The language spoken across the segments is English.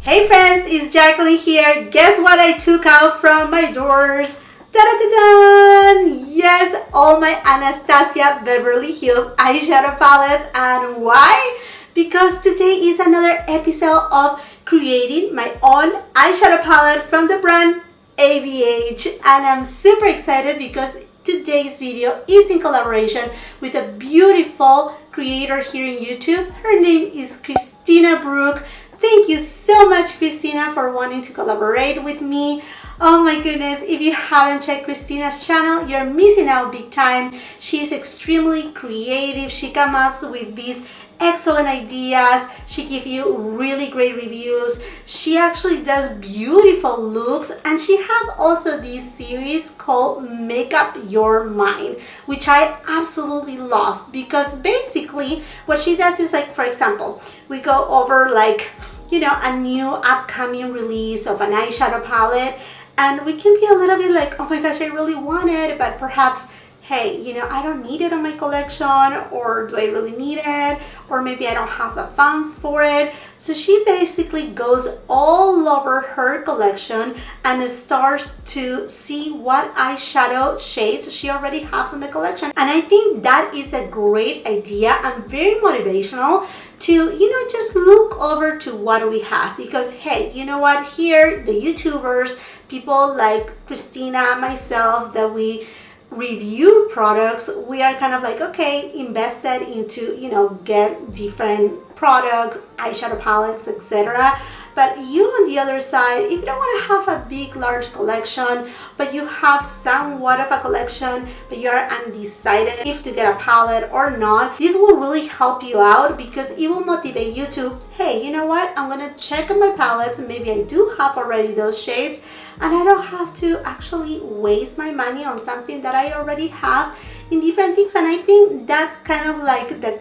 Hey friends, it's Jackeline here. Guess what I took out from my drawers? Ta-da-da-da! Yes, all my Anastasia Beverly Hills eyeshadow palettes. And why? Because today is another episode of creating my own eyeshadow palette from the brand ABH. And I'm super excited because today's video is in collaboration with a beautiful creator here in YouTube. Her name is Christina Brooke. Thank you so much, Christina, for wanting to collaborate with me. Oh my goodness, if you haven't checked Christina's channel, you're missing out big time. She's extremely creative. She comes up with these excellent ideas. She gives you really great reviews. She actually does beautiful looks, and she have also this series called Make Up Your Mind, which I absolutely love because basically what she does is, like, for example, we go over, like, you know, a new upcoming release of an eyeshadow palette, and we can be a little bit like, oh my gosh, I really want it, but perhaps, hey, you know, I don't need it on my collection, or do I really need it, or maybe I don't have the funds for it. So she basically goes all over her collection and starts to see what eyeshadow shades she already have in the collection. And I think that is a great idea and very motivational to, you know, just look over to what we have, because hey, you know what, here the YouTubers, people like Christina, myself, that we review products, we are kind of like, okay, invested into, you know, get different products, eyeshadow palettes, etc. But you on the other side, if you don't want to have a big large collection, but you have somewhat of a collection, but you're undecided if to get a palette or not, this will really help you out because it will motivate you to, hey, you know what, I'm gonna check on my palettes, and maybe I do have already those shades, and I don't have to actually waste my money on something that I already have in different things. And I think that's kind of like the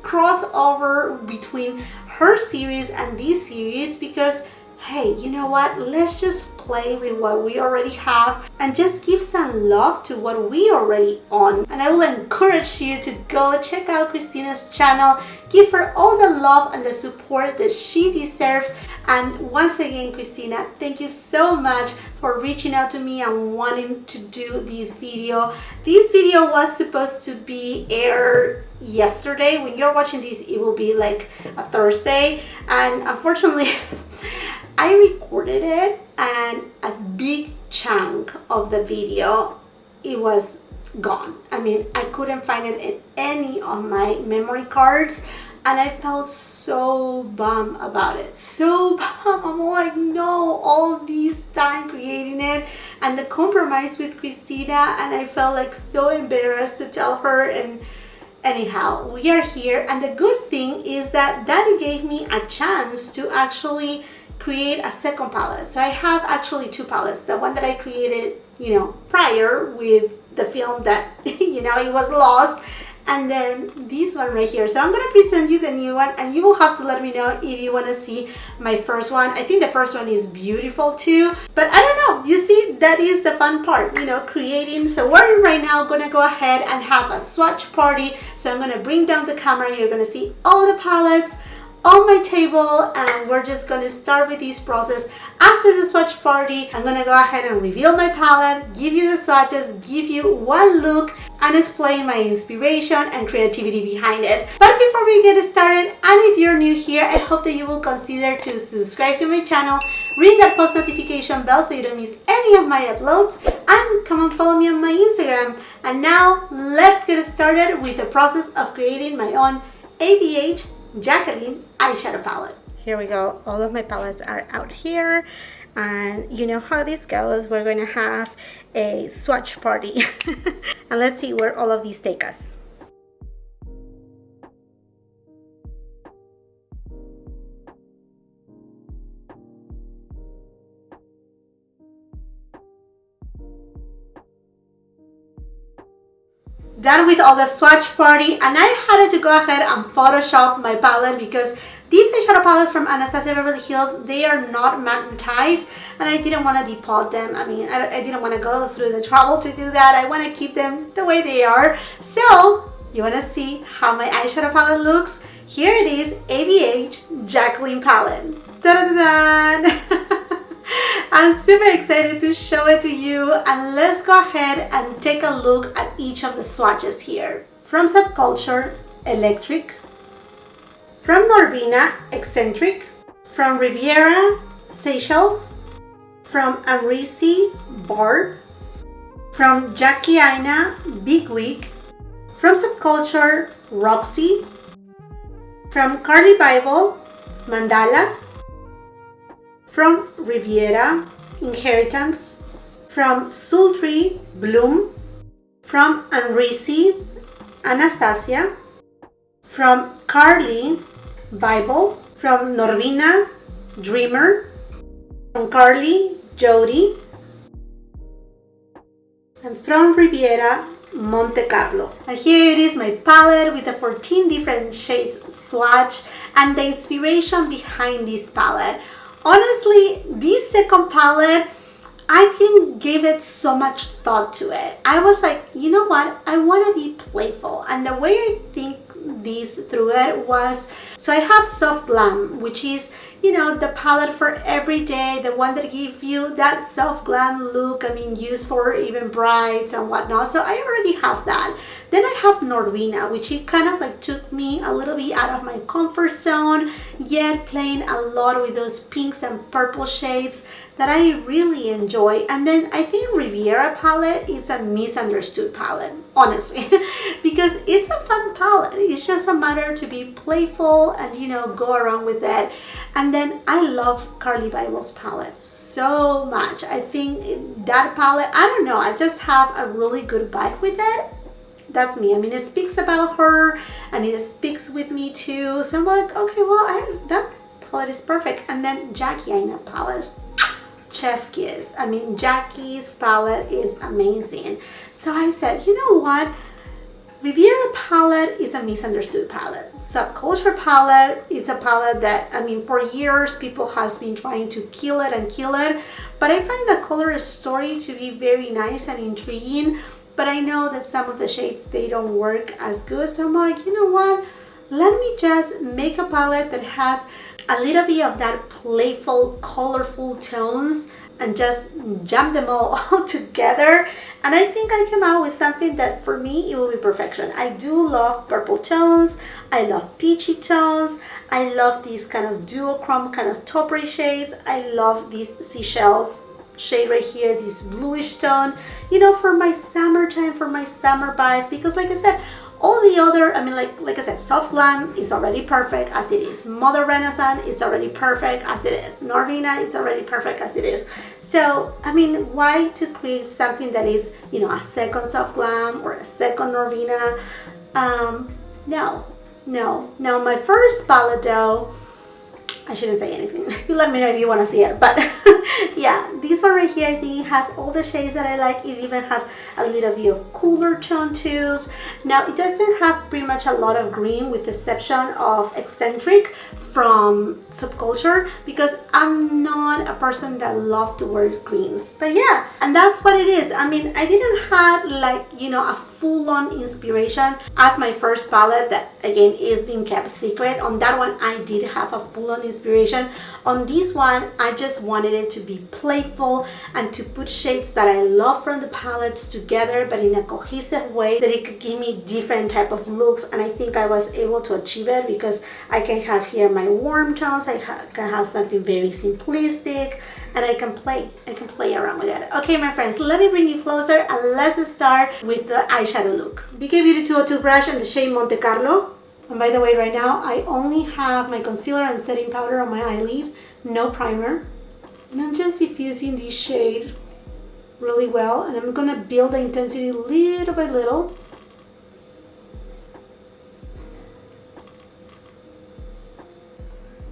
crossover between her series and this series, because hey, you know what, let's just play with what we already have and just give some love to what we already own. And I will encourage you to go check out Christina's channel, give her all the love and the support that she deserves. And once again, Christina, thank you so much for reaching out to me and wanting to do this video. This video was supposed to be aired yesterday. When you're watching this, it will be like a Thursday, and unfortunately I recorded it, and a big chunk of the video, it was gone. I mean, I couldn't find it in any of my memory cards, and I felt so bummed about it. So bummed. I'm like, no, all this time creating it and the compromise with Christina, and I felt like so embarrassed to tell her. And anyhow, we are here, and the good thing is that that gave me a chance to actually create a second palette. So I have actually two palettes. The one that I created, you know, prior with the film that, you know, it was lost, and then this one right here. So I'm gonna present you the new one, and you will have to let me know if you want to see my first one. I think the first one is beautiful too, but I don't know, you see, that is the fun part, you know, creating. So we're right now gonna go ahead and have a swatch party. So I'm gonna bring down the camera, you're gonna see all the palettes on my table, and we're just going to start with this process. After the swatch party, I'm going to go ahead and reveal my palette, give you the swatches, give you one look, and explain my inspiration and creativity behind it. But before we get started, and if you're new here, I hope that you will consider to subscribe to my channel, ring that post notification bell so you don't miss any of my uploads, and come and follow me on my Instagram. And now let's get started with the process of creating my own ABH Jackeline eyeshadow palette. Here we go. All of my palettes are out here, and you know how this goes. We're going to have a swatch party and let's see where all of these take us. Done with all the swatch party, and I had to go ahead and Photoshop my palette because these eyeshadow palettes from Anastasia Beverly Hills, they are not magnetized, and I didn't want to depot them. I mean, I didn't want to go through the trouble to do that. I want to keep them the way they are. So you want to see how my eyeshadow palette looks? Here it is, ABH Jackeline palette. Ta-da-da-dan! I'm super excited to show it to you, and let's go ahead and take a look at each of the swatches here. From Subculture, Electric. From Norvina, Eccentric. From Riviera, Seychelles. From Amrisi, Barb. From Jackeline, Big Wig. From Subculture, Roxy. From Carly Bible, Mandala. From Riviera, Inheritance. From Sultry, Bloom. From Amrisi, Anastasia. From Carly Bible. From Norvina, Dreamer. From Carly, Jody. And from Riviera, Monte Carlo. And here it is, my palette with the 14 different shades swatch and the inspiration behind this palette. Honestly, this second palette, I didn't give it so much thought to it. I was like, you know what? I want to be playful. And the way I think this through it was, so I have Soft Glam, which is, you know, the palette for every day, the one that gives you that soft glam look, I mean, used for even brides and whatnot. So I already have that. Then I have Norvina, which it kind of like took me a little bit out of my comfort zone, yet playing a lot with those pinks and purple shades that I really enjoy. And then I think Riviera palette is a misunderstood palette, honestly, because it's a fun palette. It's just a matter to be playful and, you know, go around with it. And then I love Carly Bible's palette so much. I think that palette, I don't know, I just have a really good vibe with it. That's me. I mean, it speaks about her and it speaks with me too. So I'm like, okay, well, that palette is perfect. And then Jackeline palette, chef kiss. I mean, Jackie's palette is amazing. So I said, you know what? Riviera palette is a misunderstood palette. Subculture palette is a palette that, I mean, for years people has been trying to kill it. But I find the color story to be very nice and intriguing. But I know that some of the shades, they don't work as good. So I'm like, you know what? Let me just make a palette that has a little bit of that playful, colorful tones and just jam them all together. And I think I came out with something that for me, it will be perfection. I do love purple tones. I love peachy tones. I love these kind of duochrome kind of taupe shades. I love these seashells shade right here, this bluish tone, you know, for my summertime, for my summer vibe. Because like I said, all the other, I mean, like I said, Soft Glam is already perfect as it is. Mother Renaissance is already perfect as it is. Norvina is already perfect as it is. So, I mean, why to create something that is, you know, a second Soft Glam or a second Norvina? No. Now, my first palette though, I shouldn't say anything. You let me know if you want to see it. But yeah, this one right here, I think it has all the shades that I like. It even has a little bit of cooler tone tones. Now, it doesn't have pretty much a lot of green with the exception of Eccentric from Subculture, because I'm not a person that loves to wear greens. But yeah, and that's what it is. I mean, I didn't have like, you know, a full-on inspiration as my first palette that again is being kept secret. On that one, I did have a full-on inspiration. On this one, I just wanted it to be playful and to put shades that I love from the palettes together, but in a cohesive way that it could give me different type of looks. And I think I was able to achieve it because I can have here my warm tones, I can have something very simplistic, and I can play around with it. Okay, my friends, let me bring you closer and let's start with the eyeshadow look. BK Beauty 202 brush and the shade Monte Carlo. And by the way, right now I only have my concealer and setting powder on my eyelid, no primer. And I'm just diffusing this shade really well, and I'm gonna build the intensity little by little.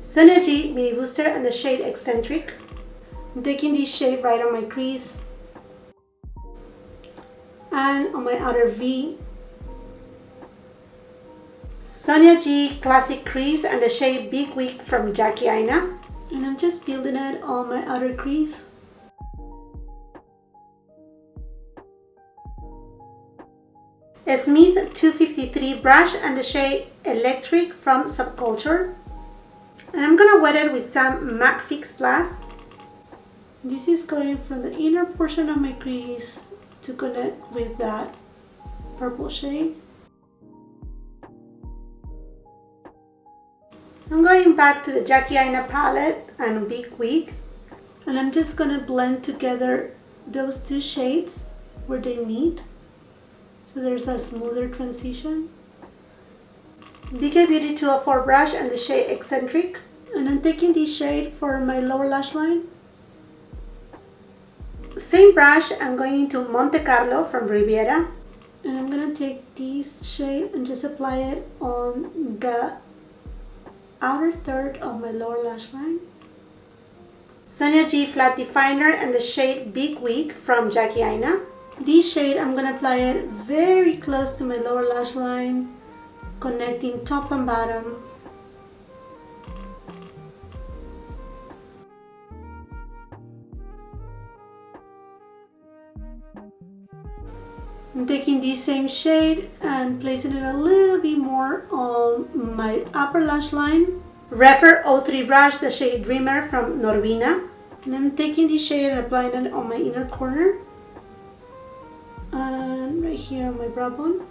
Sonia G Mini Booster and the shade Eccentric. I'm taking this shade right on my crease and on my outer V. Sonia G Classic Crease and the shade Big Wig from Jackeline. And I'm just building it on my outer crease. A Smith 253 brush and the shade Electric from Subculture. And I'm gonna wet it with some MAC Fix Plus. This is going from the inner portion of my crease to connect with that purple shade. I'm going back to the Jackeline palette and Big Wig, and I'm just gonna blend together those two shades where they meet, so there's a smoother transition. BK Beauty 204 brush and the shade Eccentric, and I'm taking this shade for my lower lash line. Same brush, I'm going into Monte Carlo from Riviera, and I'm gonna take this shade and just apply it on the outer third of my lower lash line. Sonia G Flat Definer and the shade Big Wig from Jackeline. This shade, I'm gonna apply it very close to my lower lash line, connecting top and bottom. I'm taking this same shade and placing it a little bit more on my upper lash line. Refer 03 brush, the shade Dreamer from Norvina. And I'm taking this shade and applying it on my inner corner. And right here on my brow bone.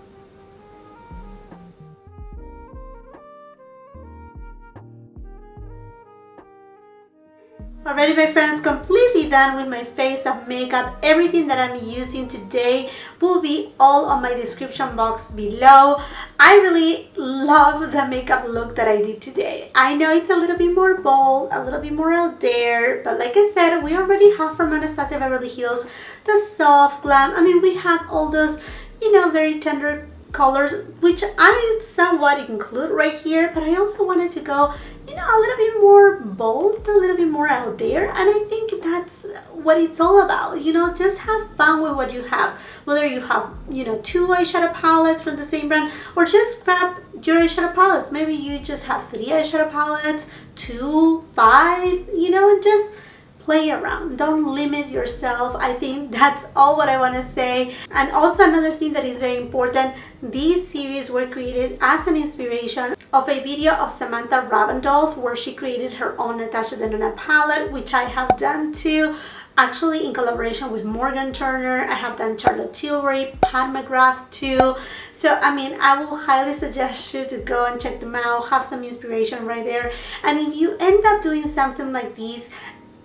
Alrighty my friends, completely done with my face of makeup. Everything that I'm using today will be all on my description box below. I really love the makeup look that I did today. I know it's a little bit more bold, a little bit more out there, but like I said, we already have from Anastasia Beverly Hills the soft glam. I mean, we have all those, you know, very tender colors, which I somewhat include right here, but I also wanted to go, you know, a little bit more bold, a little bit more out there, and I think that's what it's all about. You know, just have fun with what you have, whether you have, you know, 2 eyeshadow palettes from the same brand, or just grab your eyeshadow palettes. Maybe you just have 3 eyeshadow palettes, 2, 5, you know, and just play around. Don't limit yourself. I think that's all what I want to say. And also another thing that is very important, these series were created as an inspiration of a video of Samantha Ravendolph where she created her own Natasha Denona palette, which I have done too, actually in collaboration with Morgan Turner. I have done Charlotte Tilbury, Pat McGrath too. So I mean, I will highly suggest you to go and check them out, have some inspiration right there. And if you end up doing something like this,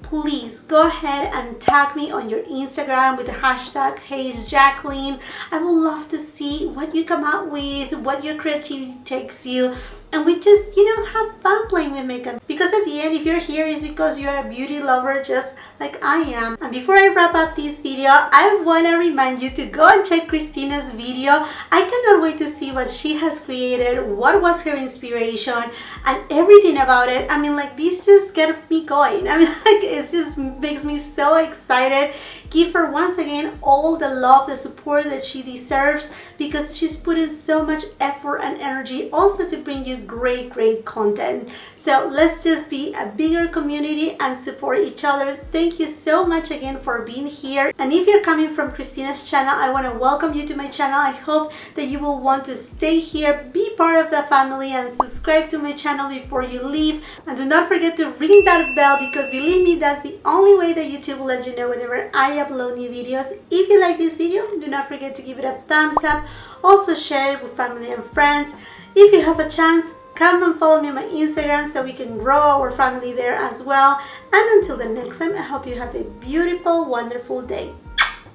please go ahead and tag me on your Instagram with the hashtag #HeyIsJackeline. I would love to see what you come out with, what your creativity takes you, and we just, you know, have fun playing with makeup. Because at the end, if you're here, it's because you're a beauty lover just like I am. And before I wrap up this video, I want to remind you to go and check Christina's video. I cannot wait to see what she has created, what was her inspiration, and everything about it. I mean, like, this just gets me going. I mean, like, it just makes me so excited. Give her once again all the love, the support that she deserves, because she's put in so much effort and energy also to bring you great content. So let's just be a bigger community and support each other. Thank you so much again for being here. And if you're coming from Christina's channel, I want to welcome you to my channel. I hope that you will want to stay here, be part of the family, and subscribe to my channel before you leave. And do not forget to ring that bell, because believe me, that's the only way that YouTube will let you know whenever I upload new videos. If you like this video, do not forget to give it a thumbs up. Also share it with family and friends. If you have a chance, come and follow me on my Instagram so we can grow our family there as well. And until the next time, I hope you have a beautiful, wonderful day.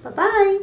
Bye-bye.